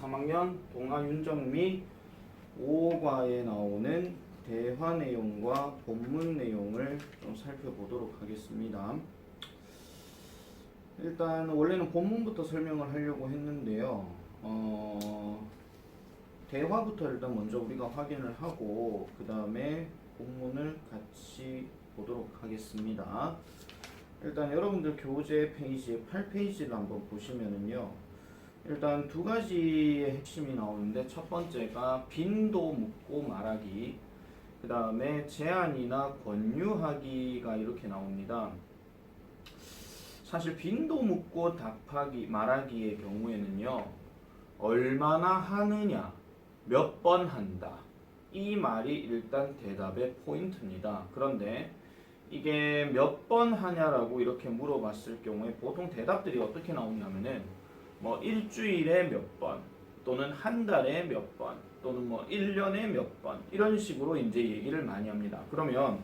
3학년 동아윤정 및 5과에 나오는 대화 내용과 본문 내용을 좀 살펴보도록 하겠습니다. 일단 원래는 본문부터 설명을 하려고 했는데요. 대화부터 일단 먼저 우리가 확인을 하고 그 다음에 본문을 같이 보도록 하겠습니다. 일단 여러분들 교재 페이지 8페이지를 한번 보시면은요. 일단 두 가지의 핵심이 나오는데 첫 번째가 빈도 묻고 말하기, 그 다음에 제안이나 권유하기가 이렇게 나옵니다. 사실 빈도 묻고 답하기, 말하기의 경우에는요. 얼마나 하느냐, 몇 번 한다. 이 말이 일단 대답의 포인트입니다. 그런데 이게 몇 번 하냐라고 이렇게 물어봤을 경우에 보통 대답들이 어떻게 나오냐면은 뭐 일주일에 몇 번, 또는 한 달에 몇 번, 또는 뭐 1년에 몇 번, 이런 식으로 이제 얘기를 많이 합니다. 그러면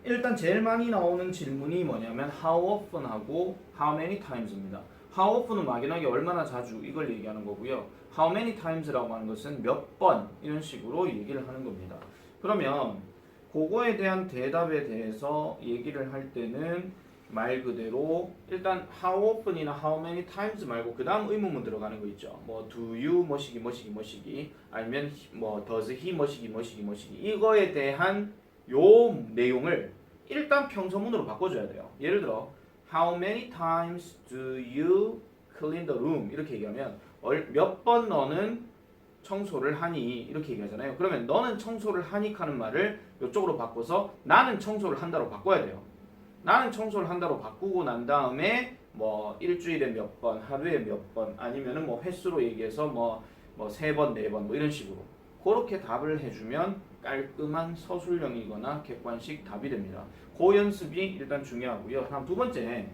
일단 제일 많이 나오는 질문이 뭐냐면 how often 하고 how many times입니다. how often은 막연하게 얼마나 자주 이걸 얘기하는 거고요. how many times라고 하는 것은 몇 번 이런 식으로 얘기를 하는 겁니다. 그러면 그거에 대한 대답에 대해서 얘기를 할 때는 말 그대로 일단 how often이나 how many times 말고 그 다음 의문문 들어가는 거 있죠. 뭐 do you 뭐시기 뭐시기 뭐시기, 아니면 뭐 does he 뭐시기 뭐시기 뭐시기, 이거에 대한 요 내용을 일단 평서문으로 바꿔줘야 돼요. 예를 들어 how many times do you clean the room 이렇게 얘기하면 몇 번 너는 청소를 하니 이렇게 얘기하잖아요. 그러면 너는 청소를 하니 하는 말을 이쪽으로 바꿔서 나는 청소를 한다로 바꿔야 돼요. 나는 청소를 한다로 바꾸고 난 다음에 뭐 일주일에 몇 번, 하루에 몇 번, 아니면은 뭐 횟수로 얘기해서 뭐 세 번, 네 번 뭐 이런 식으로 그렇게 답을 해주면 깔끔한 서술형이거나 객관식 답이 됩니다. 그 연습이 일단 중요하고요. 다음 두 번째,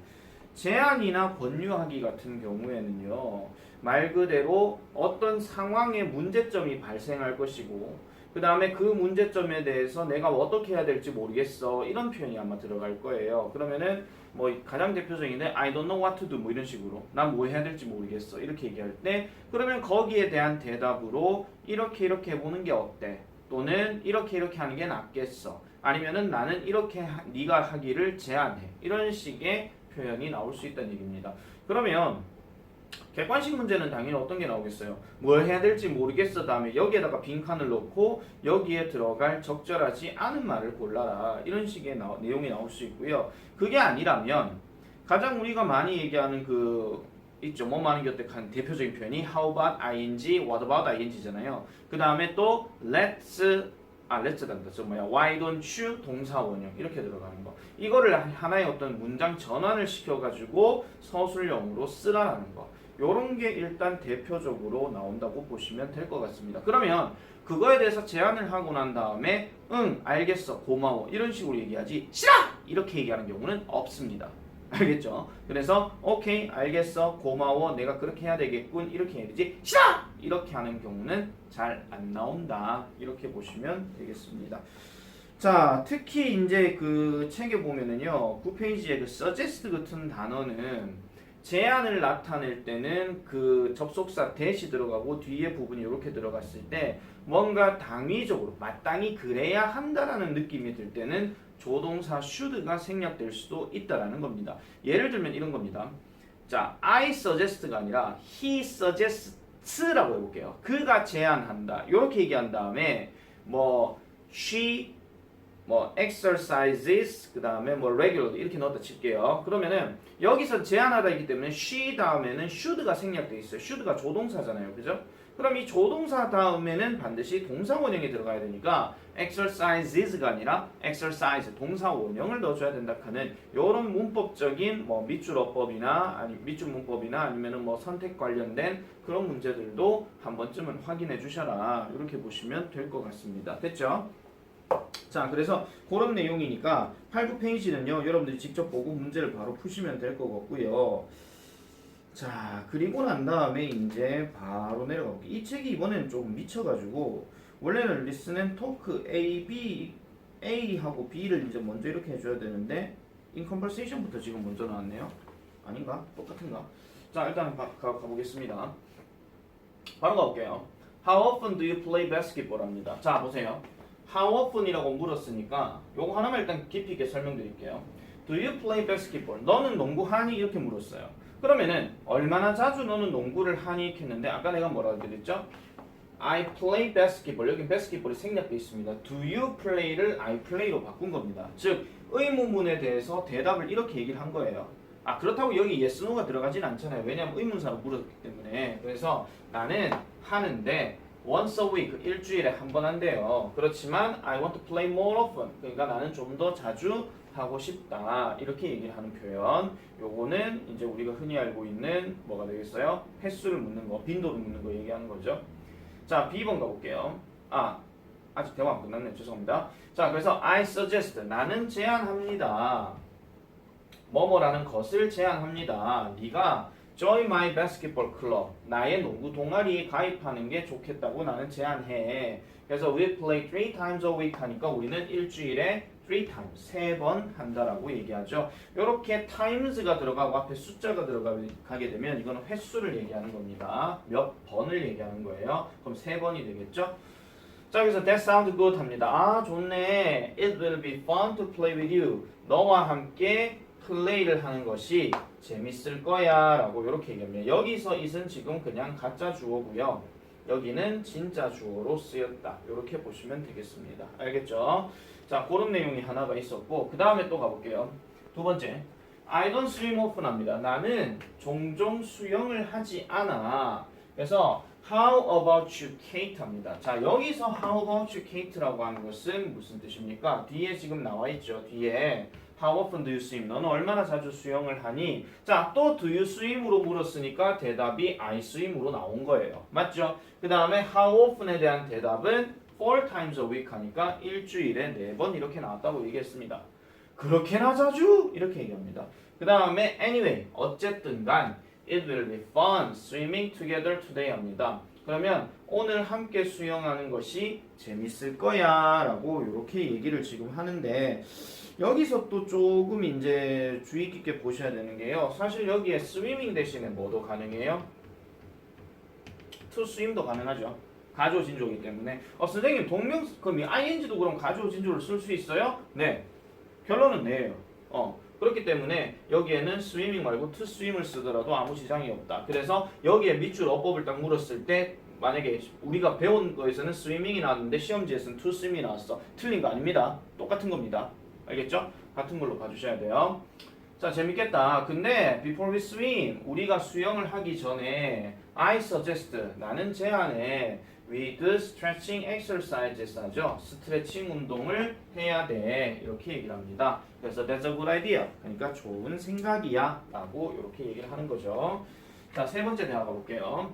제안이나 권유하기 같은 경우에는요. 말 그대로 어떤 상황에 문제점이 발생할 것이고 그 다음에 그 문제점에 대해서 내가 어떻게 해야 될지 모르겠어 이런 표현이 아마 들어갈 거예요. 그러면은 뭐 가장 대표적인 게 I don't know what to do 뭐 이런 식으로 난 뭐 해야 될지 모르겠어 이렇게 얘기할 때 그러면 거기에 대한 대답으로 이렇게 해보는 게 어때? 또는 이렇게 하는 게 낫겠어. 아니면은 나는 이렇게 네가 하기를 제안해. 이런 식의 표현이 나올 수 있다는 얘기입니다. 그러면 객관식 문제는 당연히 어떤 게 나오겠어요? 뭘 해야 될지 모르겠어 다음에 여기에다가 빈칸을 넣고 여기에 들어갈 적절하지 않은 말을 골라라. 이런 식의 내용이 나올 수 있고요. 그게 아니라면 가장 우리가 많이 얘기하는 그 있죠. 뭐하는 게 어때? 대표적인 표현이 how about ing, what about ing잖아요. 그 다음에 또 let's 단다. why don't you 동사 원형 이렇게 들어가는 거. 이거를 하나의 어떤 문장 전환을 시켜가지고 서술형으로 쓰라는 거. 요런 게 일단 대표적으로 나온다고 보시면 될 것 같습니다. 그러면 그거에 대해서 제안을 하고 난 다음에 응, 알겠어, 고마워 이런 식으로 얘기하지 싫어! 이렇게 얘기하는 경우는 없습니다. 알겠죠? 그래서 오케이, 알겠어, 고마워, 내가 그렇게 해야 되겠군 이렇게 해야 되지 싫어! 이렇게 하는 경우는 잘 안 나온다. 이렇게 보시면 되겠습니다. 자, 특히 이제 그 책에 보면은요 9페이지에 그 suggest 같은 단어는 제안을 나타낼 때는 그 접속사 that이 들어가고 뒤에 부분이 이렇게 들어갔을 때 뭔가 당위적으로 마땅히 그래야 한다라는 느낌이 들 때는 조동사 should가 생략될 수도 있다라는 겁니다. 예를 들면 이런 겁니다. 자, I suggest가 아니라 he suggests라고 해볼게요. 그가 제안한다. 이렇게 얘기한 다음에 뭐 she exercises 그 다음에 regularly 이렇게 넣었다 칠게요. 그러면은 여기서 제안하다이기 때문에 she 다음에는 should가 생략돼 있어요. should가 조동사잖아요, 그죠? 그럼 이 조동사 다음에는 반드시 동사 원형이 들어가야 되니까 exercises가 아니라 exercise 동사 원형을 넣어줘야 된다 하는 이런 문법적인 밑줄어법이나 밑줄 문법이나 아니면은 선택 관련된 그런 문제들도 한 번쯤은 확인해 주셔라. 이렇게 보시면 될 것 같습니다. 됐죠? 자, 그래서 그런 내용이니까 8, 9페이지는요 여러분들이 직접 보고 문제를 바로 푸시면 될 것 같고요. 자, 그리고 난 다음에 이제 바로 내려가 볼게요. 이 책이 이번에는 조금 미쳐가지고 원래는 리슨 앤 토크 A하고 B를 이제 먼저 이렇게 해줘야 되는데 in conversation부터 지금 먼저 나왔네요. 아닌가? 똑같은가? 자, 일단 가보겠습니다. 바로 가볼게요. How often do you play basketball? 합니다. 자, 보세요. How often이라고 물었으니까 요거 하나만 일단 깊이 있게 설명드릴게요. Do you play basketball? 너는 농구 하니? 이렇게 물었어요. 그러면은 얼마나 자주 너는 농구를 하니? 이렇게 했는데 아까 내가 뭐라고 그랬죠? I play basketball. 여기 basketball이 생략되어 있습니다. Do you play를 I play로 바꾼 겁니다. 즉 의문문에 대해서 대답을 이렇게 얘기를 한 거예요. 아, 그렇다고 여기 yes, no가 들어가진 않잖아요. 왜냐하면 의문사로 물었기 때문에. 그래서 나는 하는데 once a week, 일주일에 한 번 한대요. 그렇지만 I want to play more often. 그러니까 나는 좀 더 자주 하고 싶다. 이렇게 얘기를 하는 표현. 요거는 이제 우리가 흔히 알고 있는 뭐가 되겠어요? 횟수를 묻는 거, 빈도를 묻는 거 얘기하는 거죠. 자, B번 가볼게요. 아직 대화 안 끝났네요. 죄송합니다. 자, 그래서 I suggest, 나는 제안합니다. 뭐뭐라는 것을 제안합니다. 네가 join my basketball club, 나의 농구 동아리에 가입하는 게 좋겠다고 나는 제안해. 그래서 we play 3 times a week 하니까 우리는 일주일에 3 times, 3번 한다라고 얘기하죠. 이렇게 times가 들어가고 앞에 숫자가 들어가게 되면 이거는 횟수를 얘기하는 겁니다. 몇 번을 얘기하는 거예요. 그럼 3번이 되겠죠? 자, 여기서 that sounds good 합니다. 아, 좋네. It will be fun to play with you. 너와 함께 플레이를 하는 것이 재밌을 거야 라고 이렇게 얘기합니다. 여기서 it은 지금 그냥 가짜 주어고요. 여기는 진짜 주어로 쓰였다. 이렇게 보시면 되겠습니다. 알겠죠? 자, 그런 내용이 하나가 있었고 그 다음에 또 가볼게요. 두 번째, I don't swim often 합니다. 나는 종종 수영을 하지 않아. 그래서 How about you, Kate? 합니다. 자, 여기서 How about you, Kate라고 하는 것은 무슨 뜻입니까? 뒤에 지금 나와 있죠. 뒤에 How often do you swim? 너는 얼마나 자주 수영을 하니? 자, 또 do you swim으로 물었으니까 대답이 I swim으로 나온 거예요. 맞죠? 그 다음에 how often에 대한 대답은 4 times a week 하니까 일주일에 4번 이렇게 나왔다고 얘기했습니다. 그렇게나 자주? 이렇게 얘기합니다. 그 다음에 anyway, 어쨌든 간 It will be fun swimming together today 합니다. 그러면 오늘 함께 수영하는 것이 재밌을 거야 라고 이렇게 얘기를 지금 하는데 여기서 또 조금 이제 주의 깊게 보셔야 되는 게요. 사실 여기에 swimming 대신에 뭐도 가능해요? to swim도 가능하죠. 가조 진조이기 때문에 선생님 그럼 ing도 그럼 가조 진조를 쓸 수 있어요? 네. 결론은 네예요. 그렇기 때문에 여기에는 swimming 말고 to swim을 쓰더라도 아무 지장이 없다. 그래서 여기에 밑줄 어법을 딱 물었을 때 만약에 우리가 배운 거에서는 swimming이 나왔는데 시험지에서는 to swim이 나왔어. 틀린 거 아닙니다. 똑같은 겁니다. 알겠죠? 같은 걸로 봐주셔야 돼요. 자, 재밌겠다. 근데 before we swim, 우리가 수영을 하기 전에 I suggest, 나는 제안해 with stretching exercises 하죠. 스트레칭 운동을 해야 돼. 이렇게 얘기를 합니다. 그래서 that's a good idea. 그러니까 좋은 생각이야. 라고 이렇게 얘기를 하는 거죠. 자, 세 번째 대화 가볼게요.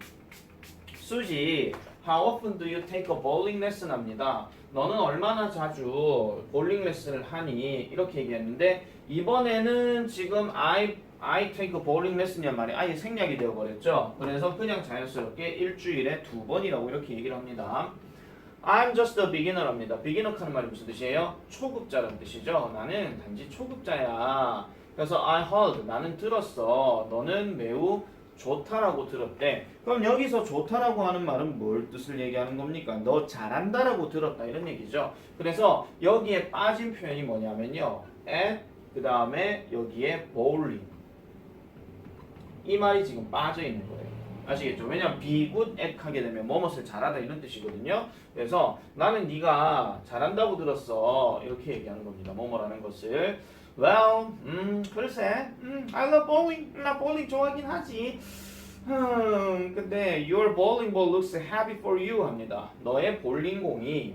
수지, how often do you take a bowling lesson? 합니다. 너는 얼마나 자주 볼링 레슨을 하니? 이렇게 얘기했는데 이번에는 지금 I take a bowling lesson이란 말이 아예 생략이 되어버렸죠. 그래서 그냥 자연스럽게 일주일에 2번이라고 이렇게 얘기를 합니다. I'm just a beginner 합니다. beginner 하는 말이 무슨 뜻이에요? 초급자라는 뜻이죠. 나는 단지 초급자야. 그래서 I heard, 나는 들었어. 너는 매우 좋다라고 들었대. 그럼 여기서 좋다라고 하는 말은 뭘 뜻을 얘기하는 겁니까? 너 잘한다라고 들었다 이런 얘기죠. 그래서 여기에 빠진 표현이 뭐냐면요. at 그 다음에 여기에 bowling 이 말이 지금 빠져 있는 거예요. 아시겠죠? 왜냐면 be good at 하게 되면 뭐뭇을 잘하다 이런 뜻이거든요. 그래서 나는 네가 잘한다고 들었어 이렇게 얘기하는 겁니다. 뭐뭐라는 것을 Well, 글쎄, I love bowling. 나 bowling 좋아하긴 하지. 근데 your bowling ball looks heavy for you 합니다. 너의 볼링공이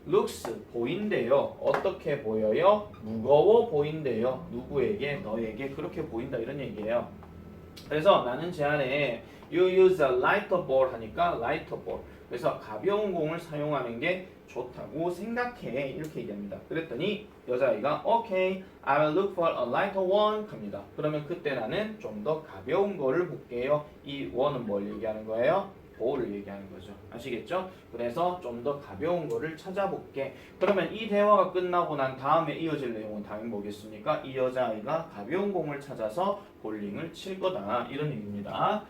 looks 보인대요. 어떻게 보여요? 무거워 보인대요. 누구에게? 너에게 그렇게 보인다 이런 얘기예요. 그래서 나는 제안해 you use a lighter ball 하니까 lighter ball. 그래서 가벼운 공을 사용하는 게 좋다고 생각해 이렇게 얘기합니다. 그랬더니 여자아이가 okay, I will look for a lighter one 합니다. 그러면 그때 나는 좀 더 가벼운 거를 볼게요. 이 one은 뭘 얘기하는 거예요? ball을 얘기하는 거죠. 아시겠죠? 그래서 좀 더 가벼운 거를 찾아볼게. 그러면 이 대화가 끝나고 난 다음에 이어질 내용은 당연히 뭐겠습니까? 이 여자아이가 가벼운 공을 찾아서 볼링을 칠 거다 이런 얘기입니다.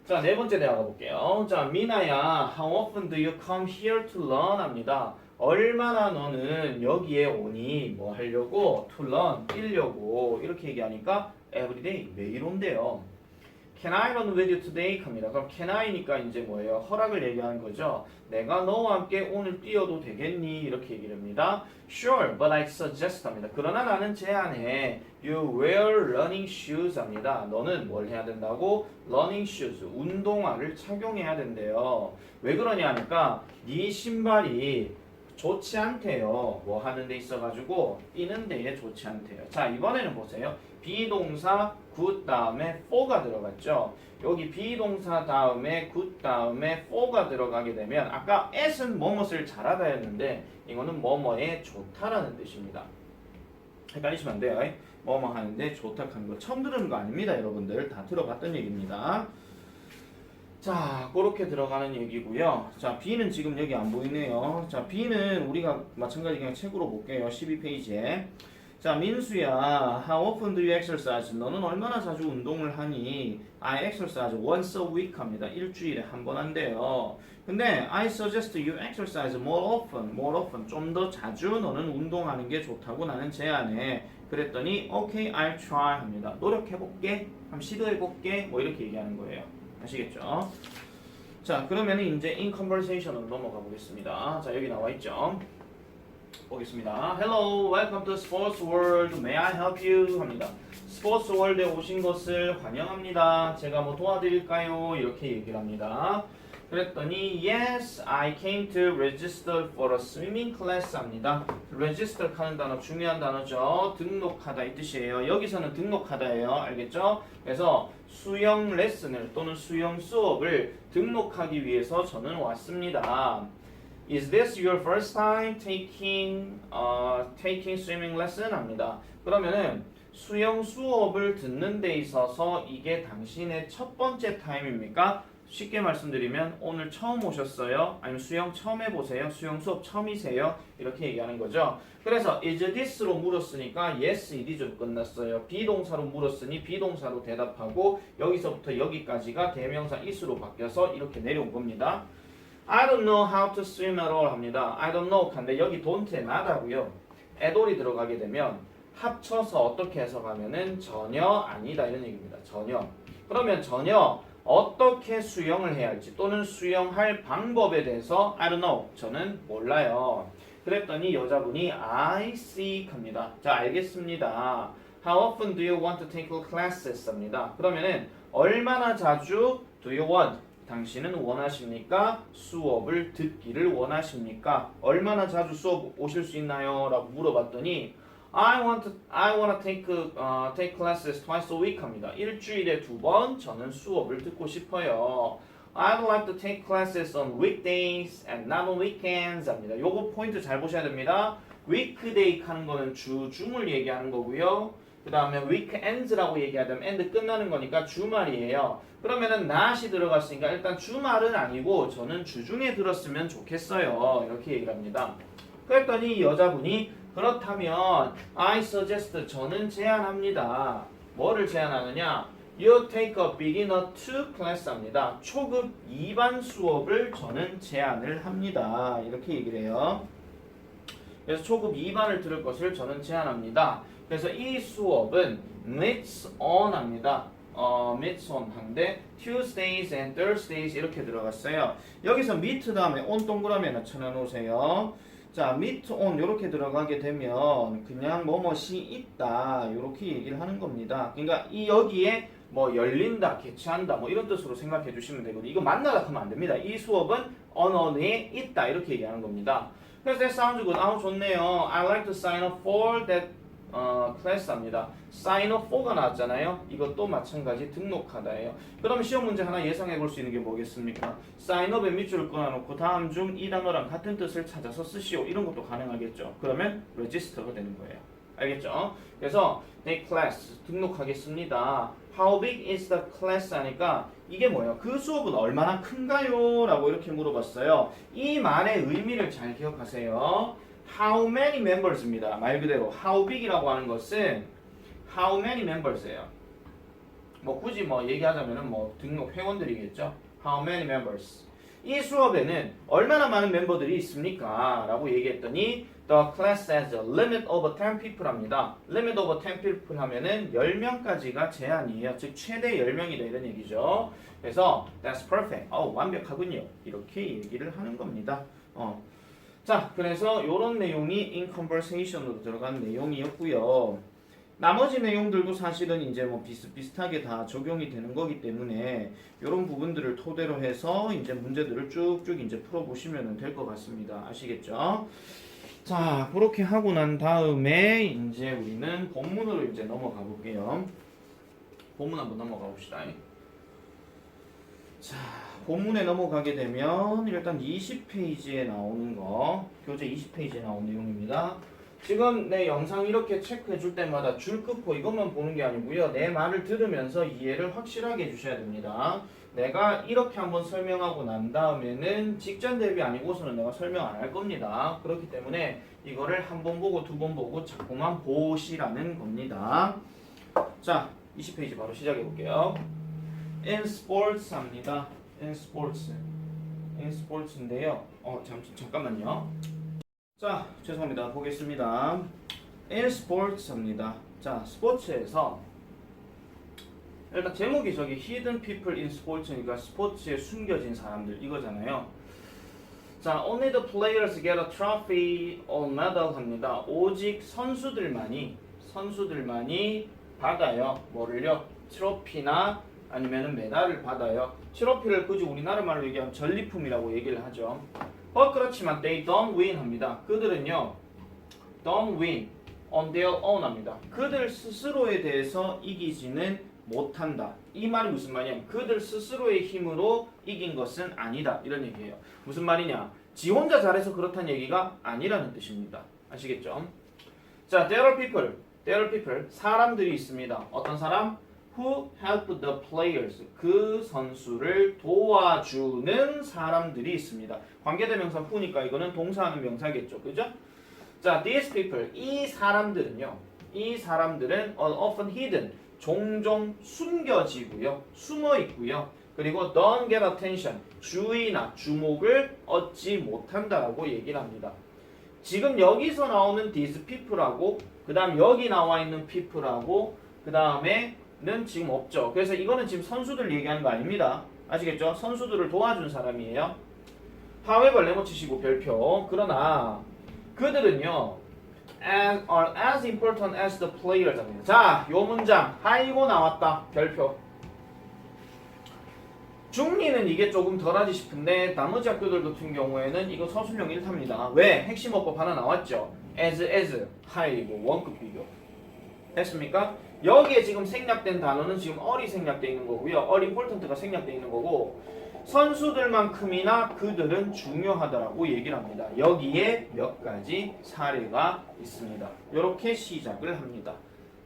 자, 네 번째 대화 가볼게요. 자, 미나야, how often do you come here to learn? 합니다. 얼마나 너는 여기에 오니? 뭐 하려고? To learn, 뛰려고. 이렇게 얘기하니까 every day, 매일 온대요. Can I run with you today? 합니다. 그럼 can I니까 이제 뭐예요? 허락을 얘기하는 거죠. 내가 너와 함께 오늘 뛰어도 되겠니? 이렇게 얘기를 합니다. Sure, but I suggest 합니다. 그러나 나는 제안해. You wear running shoes 합니다. 너는 뭘 해야 된다고? Running shoes, 운동화를 착용해야 된대요. 왜 그러냐 하니까 네 신발이 좋지 않대요. 뭐 하는 데 있어가지고 뛰는 데에 좋지 않대요. 자, 이번에는 보세요. 비동사 good 다음에 for가 들어갔죠. 여기 비동사 다음에 good 다음에 for가 들어가게 되면 아까 at은 뭐뭇을 잘하다였는데 이거는 뭐뭐에 좋다라는 뜻입니다. 헷갈리시면 안 돼요. 뭐뭐 하는데 좋다 하는 거 처음 들은 거 아닙니다. 여러분들 다 들어봤던 얘기입니다. 자, 그렇게 들어가는 얘기고요. 자, B는 지금 여기 안 보이네요. 자, B는 우리가 마찬가지 그냥 책으로 볼게요. 12페이지에. 자, 민수야, how often do you exercise? 너는 얼마나 자주 운동을 하니? I exercise once a week 합니다. 일주일에 한 번 한대요. 근데 I suggest you exercise more often. 좀 더 자주 너는 운동하는 게 좋다고 나는 제안해. 그랬더니 okay, I'll try 합니다. 노력해볼게. 한번 시도해볼게. 뭐 이렇게 얘기하는 거예요. 아시겠죠? 자, 그러면 이제 in conversation으로 넘어가 보겠습니다. 자, 여기 나와 있죠. 보겠습니다. Hello, welcome to Sports World. May I help you? 합니다. 스포츠 월드에 오신 것을 환영합니다. 제가 뭐 도와드릴까요? 이렇게 얘기를 합니다. 그랬더니 Yes, I came to register for a swimming class 합니다. register 하는 단어 중요한 단어죠. 등록하다 이 뜻이에요. 여기서는 등록하다예요. 알겠죠? 그래서 수영 레슨을 또는 수영 수업을 등록하기 위해서 저는 왔습니다. Is this your first time taking swimming lesson? 합니다. 그러면은 수영 수업을 듣는 데 있어서 이게 당신의 첫 번째 타임입니까? 쉽게 말씀드리면 오늘 처음 오셨어요? 아니면 수영 처음 해보세요? 수영 수업 처음이세요? 이렇게 얘기하는 거죠. 그래서 is this로 물었으니까 yes, it is로 끝났어요. 비동사로 물었으니 비동사로 대답하고 여기서부터 여기까지가 대명사 is로 바뀌어서 이렇게 내려온 겁니다. I don't know how to swim at all 합니다. I don't know 근데 여기 don't에 not하고요. at all이 들어가게 되면 합쳐서 어떻게 해석하면은 전혀 아니다 이런 얘기입니다. 전혀. 그러면 전혀 어떻게 수영을 해야 할지 또는 수영할 방법에 대해서 I don't know. 저는 몰라요. 그랬더니 여자분이 I see 합니다. 자, 알겠습니다. How often do you want to take classes? 합니다. 그러면은 얼마나 자주 do you want? 당신은 원하십니까? 수업을 듣기를 원하십니까? 얼마나 자주 수업 오실 수 있나요? 라고 물어봤더니 I want to take classes twice a week 합니다. 일주일에 2번 저는 수업을 듣고 싶어요. I'd like to take classes on weekdays and not on weekends 합니다. 요거 포인트 잘 보셔야 됩니다. weekday 하는 거는 주중을 얘기하는 거고요. 그 다음에 weekends라고 얘기하면 end 끝나는 거니까 주말이에요. 그러면은 not이 들어갔으니까 일단 주말은 아니고 저는 주중에 들었으면 좋겠어요. 이렇게 얘기를 합니다. 그랬더니 여자분이 그렇다면 I suggest 저는 제안합니다. 뭐를 제안하느냐? You take a beginner 2 class 합니다. 초급 2반 수업을 저는 제안을 합니다. 이렇게 얘기를 해요. 그래서 초급 2반을 들을 것을 저는 제안합니다. 그래서 이 수업은 meets on 합니다. meets on 한데 Tuesdays and Thursdays 이렇게 들어갔어요. 여기서 meet 다음에 on 동그라미 하나 쳐놓으세요. 자, meet on 이렇게 들어가게 되면 그냥 뭐뭇이 있다 이렇게 얘기를 하는 겁니다. 그러니까 이 여기에 뭐 열린다, 개최한다 뭐 이런 뜻으로 생각해 주시면 되거든요. 이거 만나다 하면 안 됩니다. 이 수업은 언어에 있다 이렇게 얘기하는 겁니다. 그래서 that sounds good. 아우 좋네요. I like to sign up for that class 합니다. sign up for가 나왔잖아요. 이것도 마찬가지 등록하다예요. 그럼 시험 문제 하나 예상해 볼 수 있는 게 뭐겠습니까? sign up에 밑줄을 끊어놓고 다음 중 이 단어랑 같은 뜻을 찾아서 쓰시오. 이런 것도 가능하겠죠. 그러면 register가 되는 거예요. 알겠죠? 그래서 take class 등록하겠습니다. How big is the class 하니까 이게 뭐예요? 그 수업은 얼마나 큰가요? 라고 이렇게 물어봤어요. 이 말의 의미를 잘 기억하세요. How many members입니다. 말 그대로 how big이라고 하는 것은 how many members예요. 뭐 굳이 뭐 얘기하자면은 뭐 등록 회원들이겠죠. How many members? 이 수업에는 얼마나 많은 멤버들이 있습니까? 라고 얘기했더니 The class has a limit of 10 people 합니다. limit of 10 people 하면은 10명까지가 제한이에요. 즉 최대 10명이다 이런 얘기죠. 그래서 That's perfect. 완벽하군요. 이렇게 얘기를 하는 겁니다. 자, 그래서 이런 내용이 in conversation으로 들어간 내용이었고요. 나머지 내용들도 사실은 이제 뭐 비슷비슷하게 다 적용이 되는 거기 때문에 이런 부분들을 토대로 해서 이제 문제들을 쭉쭉 이제 풀어보시면 될 것 같습니다. 아시겠죠? 자, 그렇게 하고 난 다음에 이제 우리는 본문으로 이제 넘어가 볼게요. 본문 한번 넘어가 봅시다. 자, 본문에 넘어가게 되면 일단 20페이지에 나오는 거, 교재 20페이지에 나온 내용입니다. 지금 내 영상 이렇게 체크해 줄 때마다 줄 끊고 이것만 보는 게 아니고요. 내 말을 들으면서 이해를 확실하게 해주셔야 됩니다. 내가 이렇게 한번 설명하고 난 다음에는 직전 대비 아니고서는 내가 설명 안 할 겁니다. 그렇기 때문에 이거를 한 번 보고 두 번 보고 자꾸만 보시라는 겁니다. 자, 20페이지 바로 시작해 볼게요. In sports 합니다. In sports. In sports인데요. 잠깐만요. 자, 죄송합니다. 보겠습니다. In sports 합니다. 자, 스포츠에서 일단 제목이 저기 Hidden People in Sports니까 스포츠에 숨겨진 사람들 이거잖아요. 자, Only the players get a trophy or medal 합니다. 오직 선수들만이 받아요. 뭐를요? 트로피나 아니면은 메달을 받아요. 트로피를 굳이 우리나라 말로 얘기하면 전리품이라고 얘기를 하죠. 그렇지만 they don't win 합니다. 그들은요 don't win on their own 합니다. 그들 스스로에 대해서 이기지는 못한다. 이 말이 무슨 말이냐? 그들 스스로의 힘으로 이긴 것은 아니다. 이런 얘기예요. 무슨 말이냐? 지 혼자 잘해서 그렇다는 얘기가 아니라는 뜻입니다. 아시겠죠? 자, there are people, 사람들이 있습니다. 어떤 사람? Who help the players, 그 선수를 도와주는 사람들이 있습니다. 관계대명사 who니까 이거는 동사하는 명사겠죠. 그죠? 자, these people, 이 사람들은 often hidden, 종종 숨겨지고요. 숨어 있고요. 그리고 don't get attention, 주의나 주목을 얻지 못한다라고 얘기를 합니다. 지금 여기서 나오는 these people하고 그 다음 여기 나와 있는 people하고 그 다음에 는 지금 없죠. 그래서 이거는 지금 선수들 얘기하는 거 아닙니다. 아시겠죠? 선수들을 도와준 사람이에요. however 네모치시고 별표. 그러나 그들은요 are as important as the players 합니다. 자, 요 문장 아이고 나왔다. 별표. 중리는 이게 조금 덜하지 싶은데 나머지 학교들 같은 경우에는 이거 서술형 1타입니다. 왜? 핵심 어법 하나 나왔죠. as 하이고 원급 비교. 됐습니까? 여기에 지금 생략된 단어는 지금 all이 생략되어 있는 거고요. all important가 생략되어 있는 거고 선수들만큼이나 그들은 중요하다라고 얘기를 합니다. 여기에 몇 가지 사례가 있습니다. 이렇게 시작을 합니다.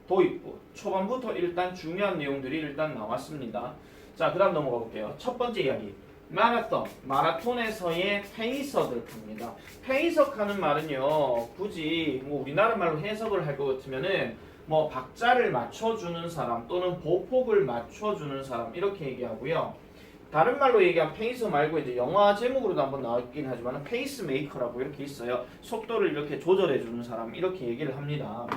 도입부 초반부터 일단 중요한 내용들이 일단 나왔습니다. 자, 그 다음 넘어가 볼게요. 첫 번째 이야기 마라톤에서의 페이서들입니다. 페이석하는 말은요 굳이 뭐 우리나라 말로 해석을 할 것 같으면은 뭐 박자를 맞춰주는 사람 또는 보폭을 맞춰주는 사람 이렇게 얘기하고요. 다른 말로 얘기하면 페이서 말고 이제 영화 제목으로도 한번 나왔긴 하지만 페이스메이커라고 이렇게 있어요. 속도를 이렇게 조절해주는 사람 이렇게 얘기를 합니다.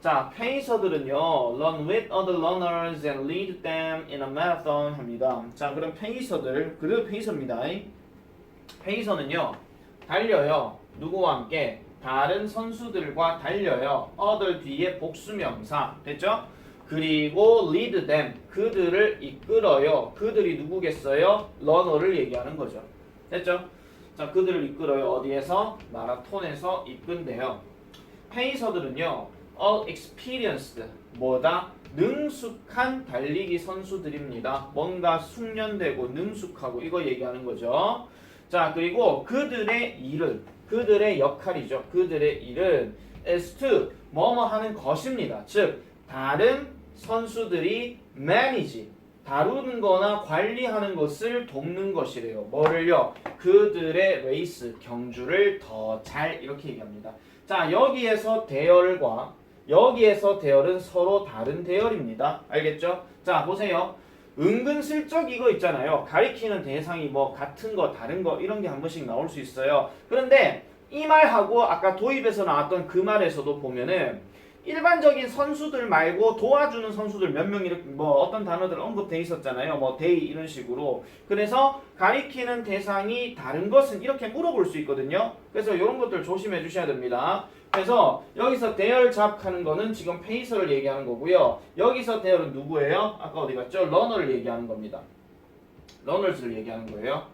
자, 페이서들은요 run with other runners and lead them in a marathon 합니다. 자, 그럼 페이서들 그래도 페이서입니다. 페이서는요 달려요. 누구와 함께? 다른 선수들과 달려요. other 뒤에 복수명사 됐죠? 그리고 lead them 그들을 이끌어요. 그들이 누구겠어요? 러너를 얘기하는 거죠. 됐죠? 자, 그들을 이끌어요. 어디에서? 마라톤에서 이끈대요. 페이서들은요 all experienced 뭐다? 능숙한 달리기 선수들입니다. 뭔가 숙련되고 능숙하고 이거 얘기하는 거죠. 자, 그리고 그들의 일은 그들의 역할이죠. 그들의 일은 is to 뭐뭐 하는 것입니다. 즉 다른 선수들이 manage 다루는 거나 관리하는 것을 돕는 것이래요. 뭐를요? 그들의 레이스 경주를 더 잘 이렇게 얘기합니다. 자, 여기에서 대열과 여기에서 대열은 서로 다른 대열입니다. 알겠죠? 자, 보세요. 은근슬쩍 이거 있잖아요. 가리키는 대상이 뭐 같은 거, 다른 거 이런 게 한 번씩 나올 수 있어요. 그런데 이 말하고 아까 도입에서 나왔던 그 말에서도 보면은 일반적인 선수들 말고 도와주는 선수들 몇 명 이렇게 뭐 어떤 단어들 언급돼 있었잖아요. 뭐 they 이런 식으로. 그래서 가리키는 대상이 다른 것은 이렇게 물어볼 수 있거든요. 그래서 이런 것들 조심해 주셔야 됩니다. 그래서 여기서 대열 잡하는 거는 지금 페이서를 얘기하는 거고요. 여기서 대열은 누구예요? 아까 어디 갔죠? 러너를 얘기하는 겁니다. 러너스를 얘기하는 거예요.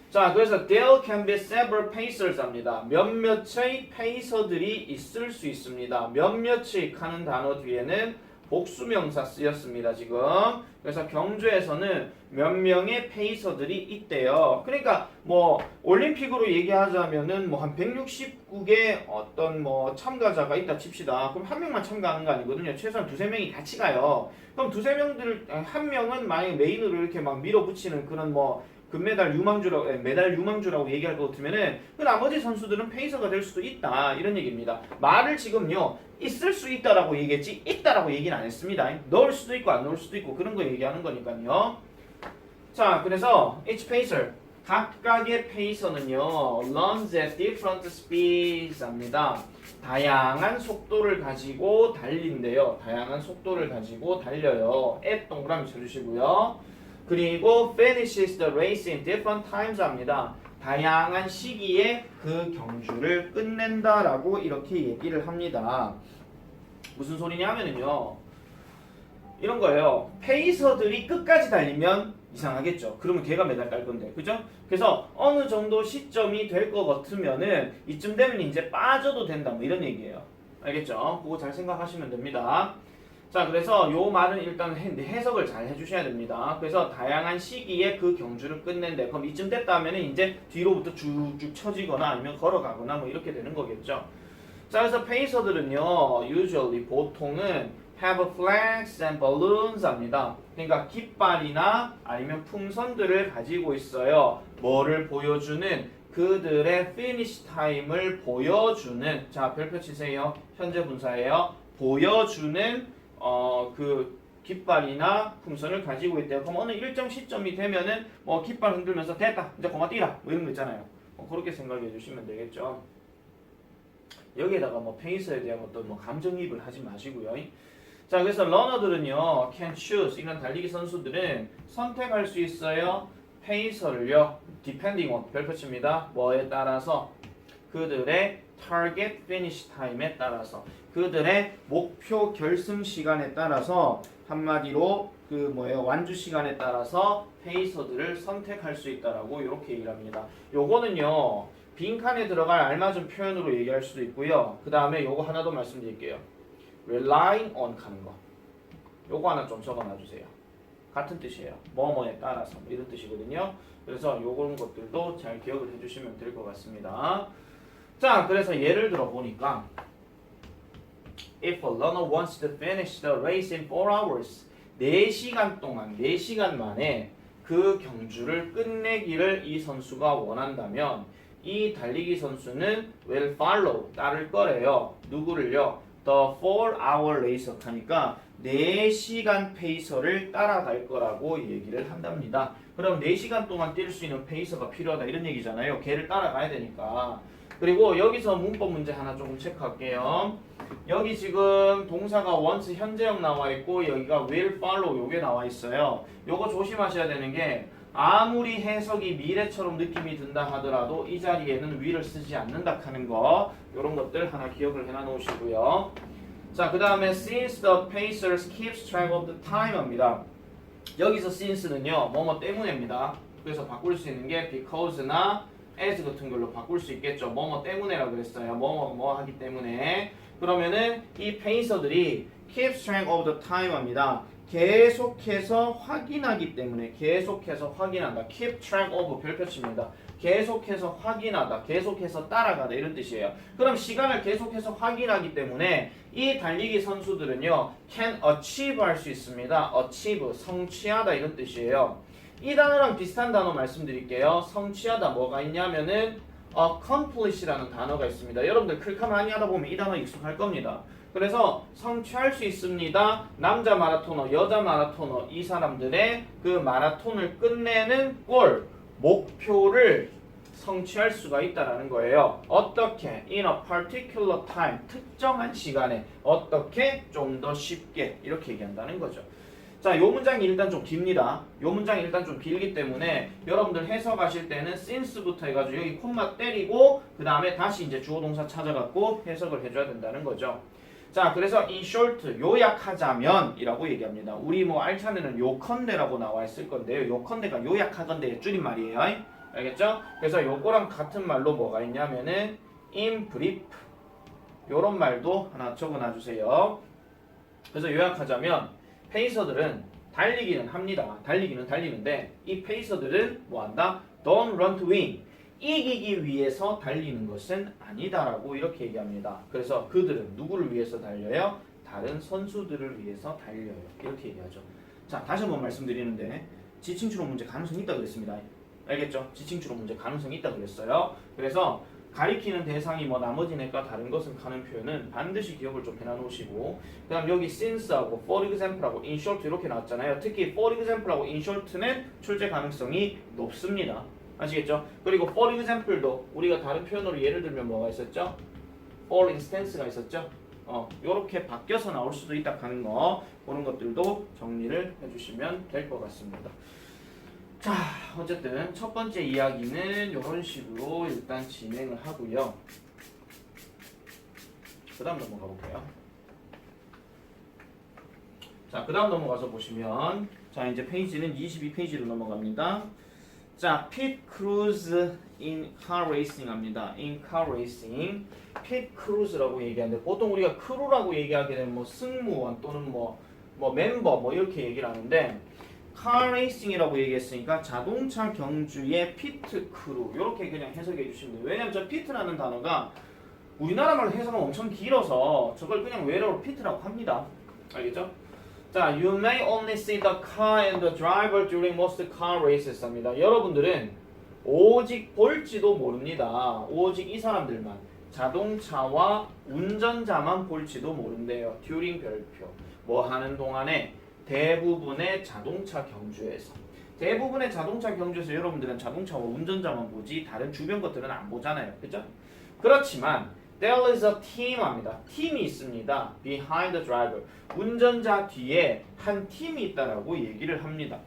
자, 그래서 there can be several pacers 합니다. 몇몇의 페이서들이 있을 수 있습니다. 몇몇의 하는 단어 뒤에는 복수명사 쓰였습니다. 지금. 그래서 경주에서는 몇 명의 페이서들이 있대요. 그러니까 뭐 올림픽으로 얘기하자면은 뭐 한 169개 어떤 뭐 참가자가 있다 칩시다. 그럼 한 명만 참가하는 거 아니거든요. 최소한 두세 명이 같이 가요. 그럼 두세 명들 한 명은 만약에 메인으로 이렇게 막 밀어붙이는 그런 뭐 금메달 유망주라고 메달 유망주라고 얘기할 것 같으면은 그 나머지 선수들은 페이서가 될 수도 있다 이런 얘기입니다. 말을 지금요 있을 수 있다라고 얘기했지 있다라고 얘기는 안 했습니다. 넣을 수도 있고 안 넣을 수도 있고 그런 거 얘기하는 거니까요. 자, 그래서 each pacer 각각의 페이서는요 runs at different speeds 합니다. 다양한 속도를 가지고 달린대요. 다양한 속도를 가지고 달려요. at 동그라미 쳐주시고요. 그리고 finishes the race in different times 합니다. 다양한 시기에 그 경주를 끝낸다라고 이렇게 얘기를 합니다. 무슨 소리냐 하면은요. 이런 거예요. 페이서들이 끝까지 달리면 이상하겠죠. 그러면 걔가 메달 딸 건데. 그죠? 그래서 어느 정도 시점이 될 것 같으면은 이쯤 되면 이제 빠져도 된다. 뭐 이런 얘기예요. 알겠죠? 그거 잘 생각하시면 됩니다. 자, 그래서 요 말은 일단 해석을 잘 해주셔야 됩니다. 그래서 다양한 시기에 그 경주를 끝낸대. 그럼 이쯤 됐다 하면은 이제 뒤로부터 쭉쭉 쳐지거나 아니면 걸어가거나 뭐 이렇게 되는 거겠죠. 자, 그래서 페이서들은요, usually 보통은 have flags and balloons 합니다. 그러니까 깃발이나 아니면 풍선들을 가지고 있어요. 뭐를 보여주는? 그들의 finish time을 보여주는. 자, 별표 치세요. 현재 분사예요. 보여주는 그 깃발이나 풍선을 가지고 있대요. 그럼 어느 일정 시점이 되면은 뭐 깃발 흔들면서 됐다 이제 그만 뛰라 뭐 이런 거 있잖아요. 그렇게 생각해 주시면 되겠죠. 여기에다가 뭐 페이스에 대한 어떤 뭐 감정이입을 하지 마시고요. 자, 그래서 러너들은요 can choose 이런 달리기 선수들은 선택할 수 있어요. 페이서를요 depending on 별표 칩니다. 뭐에 따라서? 그들의 target finish time에 따라서 그들의 목표 결승 시간에 따라서 한마디로 그 뭐예요 완주 시간에 따라서 페이서들을 선택할 수 있다라고 이렇게 얘기를 합니다. 요거는요 빈칸에 들어갈 알맞은 표현으로 얘기할 수도 있고요. 그 다음에 요거 하나 더 말씀드릴게요. relying on 가는 거. 요거 하나 좀 적어놔주세요. 같은 뜻이에요. 뭐뭐에 따라서 이런 뜻이거든요. 그래서 요런 것들도 잘 기억을 해주시면 될 것 같습니다. 자, 그래서 예를 들어 보니까 If a runner wants to finish the race in 4 hours 4시간 동안, 4시간 만에 그 경주를 끝내기를 이 선수가 원한다면 이 달리기 선수는 will follow, 따를 거래요. 누구를요? The 4-hour racer 하니까 4시간 페이서를 따라갈 거라고 얘기를 한답니다. 그럼 4시간 동안 뛸 수 있는 페이서가 필요하다 이런 얘기잖아요. 걔를 따라가야 되니까. 그리고 여기서 문법 문제 하나 조금 체크할게요. 여기 지금 동사가 once 현재형 나와 있고 여기가 will follow 요게 나와 있어요. 요거 조심하셔야 되는 게 아무리 해석이 미래처럼 느낌이 든다 하더라도 이 자리에는 will을 쓰지 않는다 하는 거 요런 것들 하나 기억을 해놔 놓으시고요. 자, 그 다음에 since the pacers keeps track of the time 합니다. 여기서 since는요 뭐뭐 때문에입니다. 그래서 바꿀 수 있는 게 because나 as 같은 걸로 바꿀 수 있겠죠. 뭐뭐 때문에라고 그랬어요. 뭐뭐 하기 때문에. 그러면은 이 페이서들이 keeps track of the time 합니다. 계속해서 확인하기 때문에 계속해서 확인한다. keep track of 별표칩니다. 계속해서 확인하다. 계속해서 따라가다 이런 뜻이에요. 그럼 시간을 계속해서 확인하기 때문에 이 달리기 선수들은요 can achieve 할 수 있습니다. achieve 성취하다 이런 뜻이에요. 이 단어랑 비슷한 단어 말씀드릴게요. 성취하다 뭐가 있냐면은 accomplish라는 단어가 있습니다. 여러분들 클카 많이 하다 보면 이 단어 익숙할 겁니다. 그래서 성취할 수 있습니다. 남자 마라토너, 여자 마라토너 이 사람들의 그 마라톤을 끝내는 골, 목표를 성취할 수가 있다라는 거예요. 어떻게? In a particular time, 특정한 시간에 어떻게? 좀 더 쉽게 이렇게 얘기한다는 거죠. 자, 요 문장이 일단 좀 깁니다. 요 문장이 일단 좀 길기 때문에 여러분들 해석하실 때는 since부터 해가지고 여기 콤마 때리고 그 다음에 다시 이제 주어 동사 찾아갖고 해석을 해줘야 된다는 거죠. 자, 그래서 in short, 요약하자면 이라고 얘기합니다. 우리 뭐 알찬에는 요컨대라고 나와 있을 건데요. 요컨대가 요약하건대의 줄임말이에요. 알겠죠? 그래서 요거랑 같은 말로 뭐가 있냐면은 in brief 요런 말도 하나 적어놔주세요. 그래서 요약하자면 페이서들은 달리기는 합니다. 달리기는 달리는데 이 페이서들은 뭐한다? Don't run to win. 이기기 위해서 달리는 것은 아니다라고 이렇게 얘기합니다. 그래서 그들은 누구를 위해서 달려요? 다른 선수들을 위해서 달려요. 이렇게 얘기하죠. 자, 다시 한번 말씀드리는데 지칭 추론 문제 가능성이 있다 그랬습니다. 알겠죠? 지칭 추론 문제 가능성이 있다 그랬어요. 그래서 가리키는 대상이 뭐 나머지 내과 다른 것은 하는 표현은 반드시 기억을 좀 해놔놓으시고 그 다음 여기 since하고 for example하고 in short 이렇게 나왔잖아요. 특히 for example하고 in short는 출제 가능성이 높습니다. 아시겠죠? 그리고 for example도 우리가 다른 표현으로 예를 들면 뭐가 있었죠? for instance가 있었죠? 요렇게 바뀌어서 나올 수도 있다 하는 거 그런 것들도 정리를 해주시면 될 것 같습니다. 자, 어쨌든 첫 번째 이야기는 이런 식으로 일단 진행을 하고요. 그 다음 넘어가 볼게요. 자, 그 다음 넘어가서 보시면 자, 이제 페이지는 22페이지로 넘어갑니다. 자, Pit Crews in Car Racing 합니다. In Car Racing. Pit Crews라고 얘기하는데 보통 우리가 크루라고 얘기하게 되면 뭐 승무원 또는 뭐 멤버 뭐 이렇게 얘기를 하는데 car racing이라고 얘기했으니까 자동차 경주의 피트 크루 이렇게 그냥 해석해 주시면 돼요. 왜냐면 저 피트라는 단어가 우리나라 말로 해석은 엄청 길어서 저걸 그냥 외래어로 피트라고 합니다. 알겠죠? 자, you may only see the car and the driver during most car races 합니다. 여러분들은 오직 볼지도 모릅니다. 오직 이 사람들만 자동차와 운전자만 볼지도 모른대요. during 별표 뭐 하는 동안에 대부분의 자동차 경주에서 대부분의 자동차 경주에서 여러분들은 자동차와 운전자만 보지 다른 주변 것들은 안 보잖아요. 그죠? 그렇지만 there is a team 합니다. 팀이 있습니다. behind the driver. 운전자 뒤에 한 팀이 있다라고 얘기를 합니다.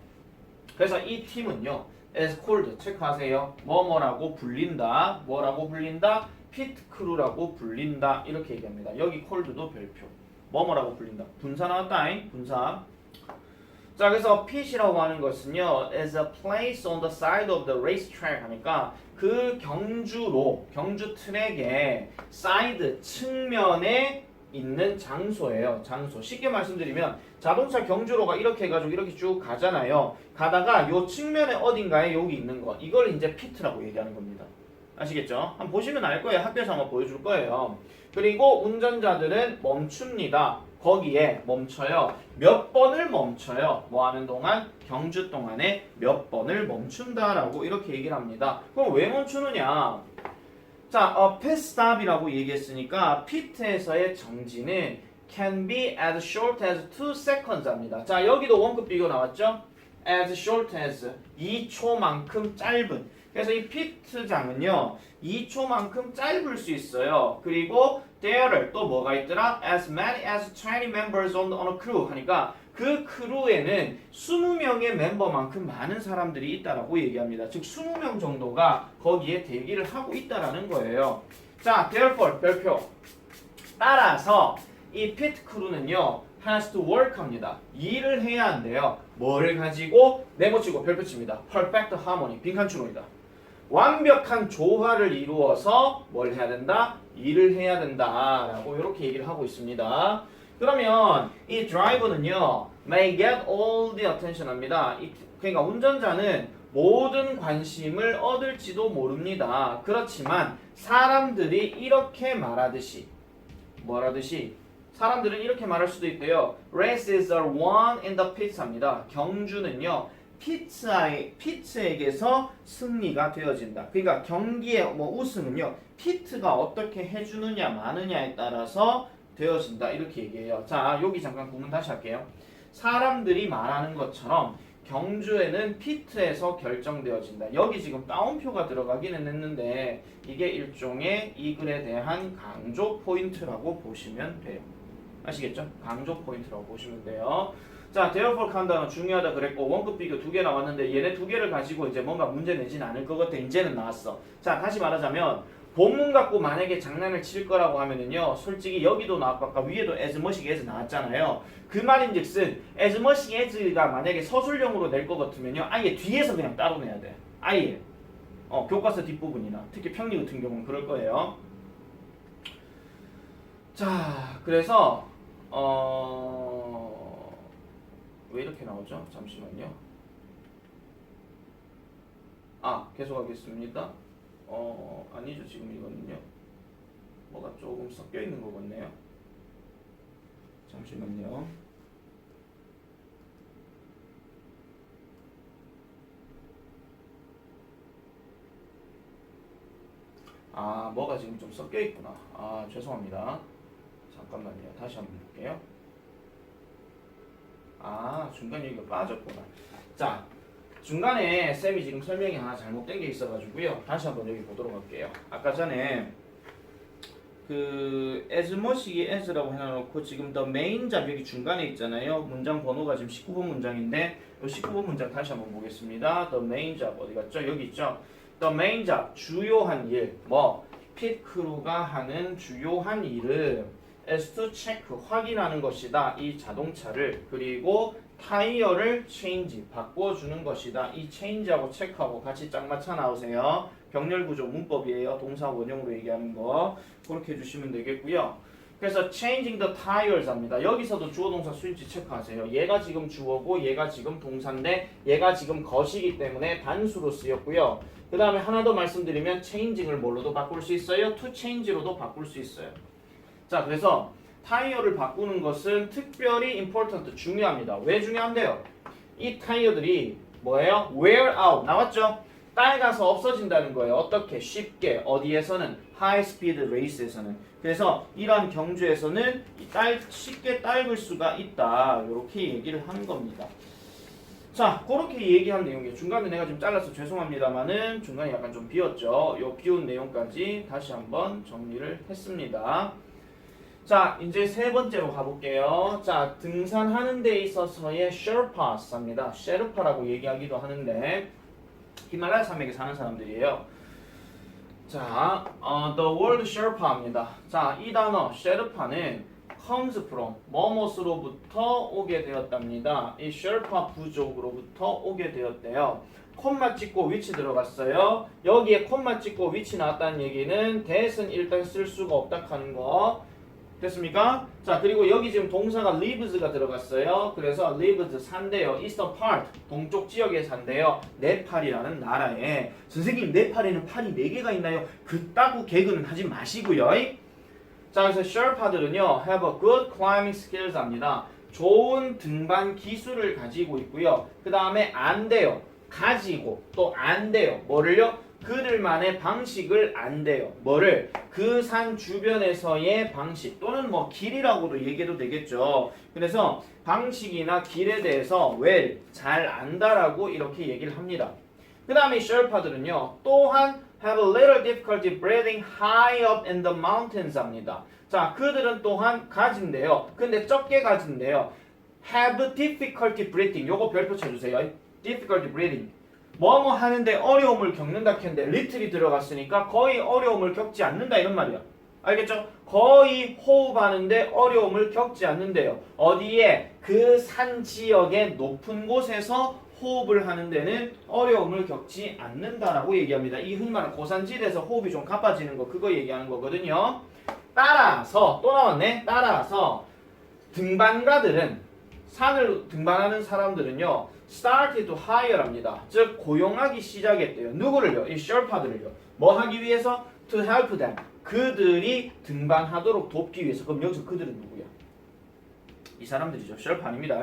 그래서 이 팀은요. is called 체크하세요. 뭐라고 불린다. 뭐라고 불린다? pit crew라고 불린다. 이렇게 얘기합니다. 여기 called도 별표. 뭐라고 불린다. 분사 나왔다잉. 분사. 자, 그래서 pit이라고 하는 것은요, is a place on the side of the racetrack 하니까 그 경주로, 경주 트랙의 사이드 측면에 있는 장소예요. 장소. 쉽게 말씀드리면 자동차 경주로가 이렇게 해가지고 이렇게 쭉 가잖아요. 가다가 요 측면에 어딘가에 여기 있는 거, 이걸 이제 pit라고 얘기하는 겁니다. 아시겠죠? 한번 보시면 알 거예요. 학교에서 한번 보여줄 거예요. 그리고 운전자들은 멈춥니다. 거기에 멈춰요. 몇 번을 멈춰요. 뭐 하는 동안? 경주 동안에 몇 번을 멈춘다라고 이렇게 얘기를 합니다. 그럼 왜 멈추느냐? 자, pit stop이라고 얘기했으니까 pit에서의 정지는 can be as short as 2 seconds 합니다. 자, 여기도 원급 비교 나왔죠? as short as 2초만큼 짧은. 그래서 이 pit장은요 2초만큼 짧을 수 있어요. 그리고 there를 또 뭐가 있더라? as many as 20 members on a crew 하니까 그 크루에는 20명의 멤버만큼 많은 사람들이 있다라고 얘기합니다. 즉 20명 정도가 거기에 대기를 하고 있다라는 거예요. 자, therefore 별표. 따라서 이 pit crew는요 has to work 합니다. 일을 해야 한대요. 뭐를 가지고? 네모치고 별표 칩니다. perfect harmony. 빈칸 추론이다. 완벽한 조화를 이루어서 뭘 해야 된다? 일을 해야 된다라고 이렇게 얘기를 하고 있습니다. 그러면 이 드라이버는요 may get all the attention 합니다. 그러니까 운전자는 모든 관심을 얻을지도 모릅니다. 그렇지만 사람들이 이렇게 말하듯이 뭐라듯이 사람들은 이렇게 말할 수도 있대요. Races are won in the pits 합니다. 경주는요 피츠에게서 승리가 되어진다. 그러니까 경기의 우승은요 피트가 어떻게 해주느냐 마느냐에 따라서 되어진다 이렇게 얘기해요. 자, 여기 잠깐 구문 다시 할게요. 사람들이 말하는 것처럼 경주에는 피트에서 결정되어진다. 여기 지금 따옴표가 들어가기는 했는데 이게 일종의 이 글에 대한 강조 포인트라고 보시면 돼요. 아시겠죠? 강조 포인트라고 보시면 돼요. 자, therefore 칸다는 중요하다 그랬고 원급 비교 2개 나왔는데 얘네 2개를 가지고 이제 뭔가 문제 내진 않을 것 같아. 이제는 나왔어. 자, 다시 말하자면 본문 갖고 만약에 장난을 칠 거라고 하면은요, 솔직히 여기도 나왔고 아까 위에도 as much as 나왔잖아요. 그 말인즉슨 as much as가 만약에 서술형으로 낼 것 같으면요, 아예 뒤에서 그냥 따로 내야 돼. 아예 교과서 뒷부분이나 특히 평리 같은 경우는 그럴 거예요. 자, 그래서 왜 이렇게 나오죠? 잠시만요. 계속하겠습니다. 아니죠. 지금 이거는요. 뭐가 조금 섞여 있는 것 같네요. 잠시만요. 뭐가 지금 좀 섞여 있구나. 죄송합니다. 잠깐만요. 다시 한번 볼게요. 중간에 여기가 빠졌구나. 자, 중간에 쌤이 지금 설명이 하나 잘못된 게 있어가지고요. 다시 한번 여기 보도록 할게요. 아까 전에 그 as much as라고 해놓고 지금 the main job 여기 중간에 있잖아요. 문장 번호가 지금 19번 문장인데 이 19번 문장 다시 한번 보겠습니다. the main job 어디 갔죠? 여기 있죠. the main job 주요한 일 핏 크루가 하는 주요한 일은 is to check 확인하는 것이다. 이 자동차를 그리고 타이어를 change 바꿔주는 것이다. 이 change하고 check하고 같이 짝 맞춰 나오세요. 병렬구조 문법이에요. 동사 원형으로 얘기하는 거 그렇게 해주시면 되겠고요. 그래서 changing the tires 합니다. 여기서도 주어 동사 수인지 체크하세요. 얘가 지금 주어고 얘가 지금 동사인데 얘가 지금 것이기 때문에 단수로 쓰였고요. 그 다음에 하나 더 말씀드리면 changing을 뭘로도 바꿀 수 있어요? to change로도 바꿀 수 있어요. 자, 그래서 타이어를 바꾸는 것은 특별히 important, 중요합니다. 왜 중요한데요? 이 타이어들이 뭐예요? wear out, 나왔죠? 낡아서 없어진다는 거예요. 어떻게? 쉽게. 어디에서는? high speed race에서는. 그래서 이런 경주에서는 쉽게 낡을 수가 있다. 이렇게 얘기를 하는 겁니다. 자, 그렇게 얘기한 내용이에요. 중간에 내가 좀 잘라서 죄송합니다만은 중간에 약간 좀 비었죠. 요 비운 내용까지 다시 한번 정리를 했습니다. 자, 이제 세 번째로 가볼게요. 자, 등산하는 데 있어서의 셰르파스입니다. 셰르파라고 얘기하기도 하는데 히말라야 산맥에 사는 사람들이에요. 자, the word 셰르파입니다. 자, 이 단어 셰르파는 comes from 뭐뭇으로부터 오게 되었답니다. 이 셰르파 부족으로부터 오게 되었대요. 콤마 찍고 위치 들어갔어요. 여기에 콤마 찍고 위치 나왔다는 얘기는 that은 일단 쓸 수가 없다 하는 거. 됐습니까? 자, 그리고 여기 지금 동사가 lives가 들어갔어요. 그래서 lives 산대요. eastern part 동쪽 지역에 산대요. 네팔이라는 나라에. 선생님, 네팔에는 팔이 4개가 있나요? 그따구 개그는 하지 마시고요. 자, 그래서 셰르파들은요 have a good climbing skills 합니다. 좋은 등반 기술을 가지고 있고요. 그 다음에 안 돼요. 가지고 또 안 돼요. 뭐를요? 그들만의 방식을 안돼요. 뭐를? 그 산 주변에서의 방식 또는 뭐 길이라고도 얘기해도 되겠죠. 그래서 방식이나 길에 대해서 well, 잘 안다라고 이렇게 얘기를 합니다. 그 다음에 셰르파들은요 또한 have a little difficulty breathing high up in the mountains 합니다. 자, 그들은 또한 가진대요. 근데 적게 가진대요. have difficulty breathing. 요거 별표 쳐주세요. difficulty breathing. 뭐뭐 하는데 어려움을 겪는다 했는데 little이 들어갔으니까 거의 어려움을 겪지 않는다 이런 말이야. 알겠죠? 거의 호흡하는데 어려움을 겪지 않는데요. 어디에? 그 산 지역의 높은 곳에서 호흡을 하는 데는 어려움을 겪지 않는다라고 얘기합니다. 이 흔히 말하는 고산지대에서 호흡이 좀 가빠지는 거 그거 얘기하는 거거든요. 따라서 또 나왔네. 따라서 등반가들은 산을 등반하는 사람들은요 started to hire 합니다. 즉 고용하기 시작했대요. 누구를요? 이 셰르파들을요. 뭐 하기 위해서? to help them. 그들이 등반하도록 돕기 위해서. 그럼 여기서 그들은 누구야? 이 사람들이죠. 셰르파 아닙니다.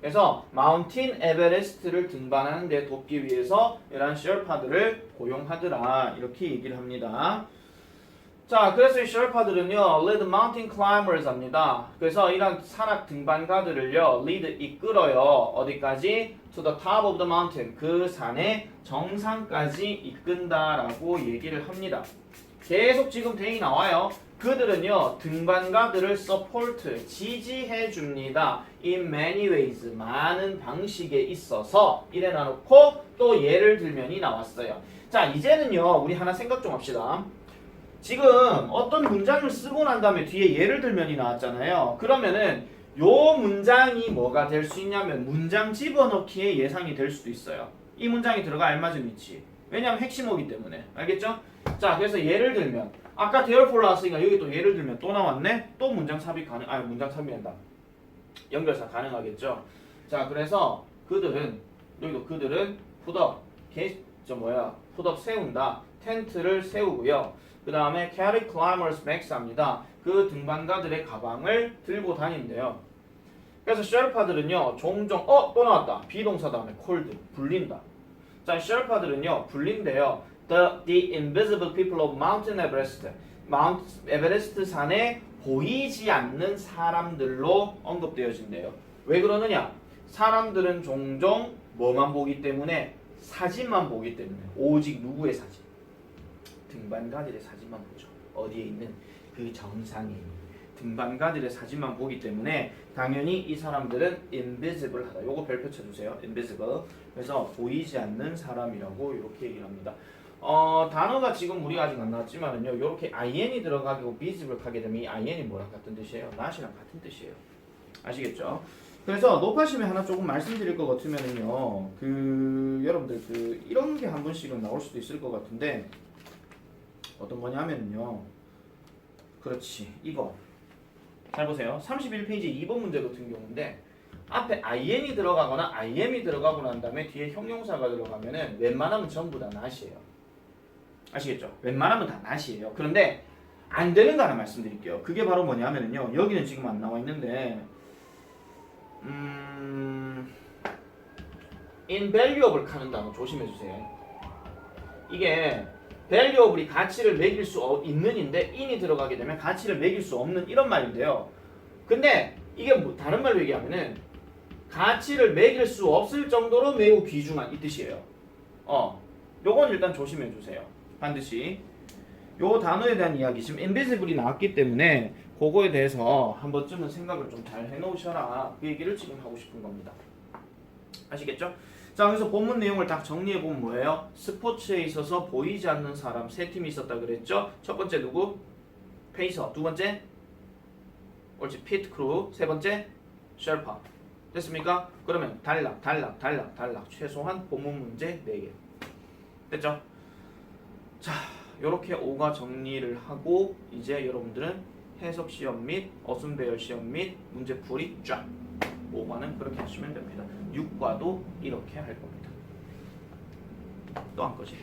그래서 마운틴 에베레스트를 등반하는 데 돕기 위해서 이러한 셰르파들을 고용하더라. 이렇게 얘기를 합니다. 자, 그래서 이 셜파들은요, lead mountain climbers 합니다. 그래서 이런 산악 등반가들을요, lead 이끌어요. 어디까지? To the top of the mountain. 그 산의 정상까지 이끈다라고 얘기를 합니다. 계속 지금 대이 나와요. 그들은요, 등반가들을 support, 지지해 줍니다. In many ways, 많은 방식에 있어서 이래 놔놓고 또 예를 들면이 나왔어요. 자, 이제는요, 우리 하나 생각 좀 합시다. 지금 어떤 문장을 쓰고 난 다음에 뒤에 예를 들면이 나왔잖아요. 그러면은 요 문장이 뭐가 될 수 있냐면 문장 집어넣기의 예상이 될 수도 있어요. 이 문장이 들어가 알맞은 위치. 왜냐면 핵심어기 때문에. 알겠죠? 자, 그래서 예를 들면 아까 therefore 나왔으니까 여기 또 예를 들면 또 나왔네? 또 문장 삽입 문장 삽입한다. 연결사 가능하겠죠? 자, 그래서 그들은 여기도 그들은 put up 세운다. 텐트를 세우고요. 그 다음에 carry climbers bags 합니다. 그 등반가들의 가방을 들고 다닌대요. 그래서 셜파들은요 종종 또 나왔다. 비동사 다음에 cold 불린다. 자, 셜파들은요 불린대요. The invisible people of Mountain Everest. 마운트 에베레스트 산에 보이지 않는 사람들로 언급되어진대요. 왜 그러느냐? 사람들은 종종 뭐만 보기 때문에? 사진만 보기 때문에. 오직 누구의 사진? 등반가들의 사진만 보죠. 어디에 있는? 그 정상에 있는 등반가들의 사진만 보기 때문에 당연히 이 사람들은 invisible하다. 요거 별표 쳐주세요. invisible. 그래서 보이지 않는 사람이라고 이렇게 얘기를 합니다. 단어가 지금 우리가 아직 안 나왔지만은요, 이렇게 in이 들어가고 visible 하게 되면 이 in이 뭐랑 같은 뜻이에요? not이랑 같은 뜻이에요. 아시겠죠? 그래서 높아심에 하나 조금 말씀드릴 것 같으면은요, 여러분들 이런 게 한 번씩은 나올 수도 있을 것 같은데, 어떤 거냐면요, 그렇지, 이거 잘 보세요. 31페이지 2번 문제 같은 경우인데 앞에 in이 들어가거나 im이 들어가고 난 다음에 뒤에 형용사가 들어가면은 웬만하면 전부 다 not이에요. 아시겠죠? 웬만하면 다 not이에요. 그런데 안 되는 거 하나 말씀드릴게요. 그게 바로 뭐냐면요, 여기는 지금 안 나와 있는데 invaluable 하는 단어 조심해 주세요. 이게 valuable이 가치를 매길 수 있는인데 in이 들어가게 되면 가치를 매길 수 없는 이런 말인데요. 근데 이게 다른 말로 얘기하면은 가치를 매길 수 없을 정도로 매우 귀중한 이 뜻이에요. 요건 일단 조심해 주세요. 반드시 요 단어에 대한 이야기 지금 invisible이 나왔기 때문에 그거에 대해서 한 번쯤은 생각을 좀 잘 해놓으셔라. 그 얘기를 지금 하고 싶은 겁니다. 아시겠죠? 자, 그래서 본문 내용을 딱 정리해보면 뭐예요? 스포츠에 있어서 보이지 않는 사람 세 팀이 있었다 그랬죠? 첫 번째 누구? 페이서. 두 번째? 옳지, 피트 크루. 세 번째? 셜파. 됐습니까? 그러면 단락 최소한 본문 문제 4개. 됐죠? 자, 요렇게 5가 정리를 하고 이제 여러분들은 해석 시험 및 어순 배열 시험 및 문제풀이 쫙 5과는 그렇게 하시면 됩니다. 6과도 이렇게 할 겁니다. 또 한 거지.